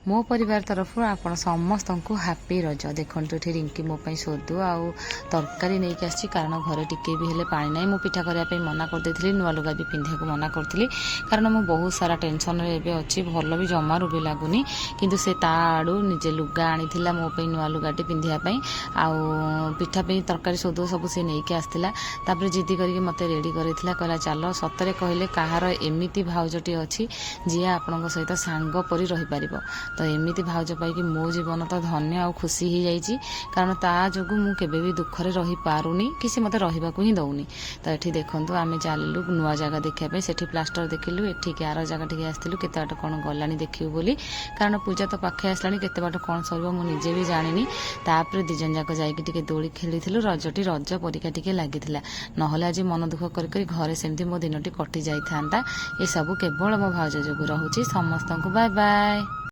मो परिवार तरफ आपण समस्त को हापी रज। देखो ये रिंकी मोपाई सोदु आउ तरकारी नहीं आसी कारण घरे टिके भी हेले पानी ना मु पिठा करने मना करदे नुआ लुगा भी पिंधा मना करी कारण मु बहुत सारा टेंशन अच्छी भल भी जमारू भी लगुनि किंतु से आड़ू निजे लुगा आनी मो नुआ लुगाटी पिंधापी आउ पिठापी तरकारी सोदु सब सी नहीं आसला जिद्दी करके मत रेडी करा चल सतरे कहले कहार एमती भाउजटी अच्छी जी आपण सहित सांग परी रही पार तो एमती भाउज पाई मो जीवन तो धन्य आ खुशी ही जाइए कारण ता जो मुझे भी दुखरे रही पारुनी कि सी मत रहा ही दौनी तो ये देखूँ आम चलू नुआ जगह देखापी से प्लास्टर देखिलु एठिक आर जगह टे आसलु के बाट कौन गलानी देखू बोली कारण पूजा तो पाखे आसला के बाट कौन सर मुझे भी जानी तापर दिजन जाक जाकि दोली खेली रजटी रज परीक्षा टी लगी ना आज मन दुख कर घरे सेमती मो दिन कटि जाता ये सब केवल मो भाउज जो रोचे समस्त को बाय बाय।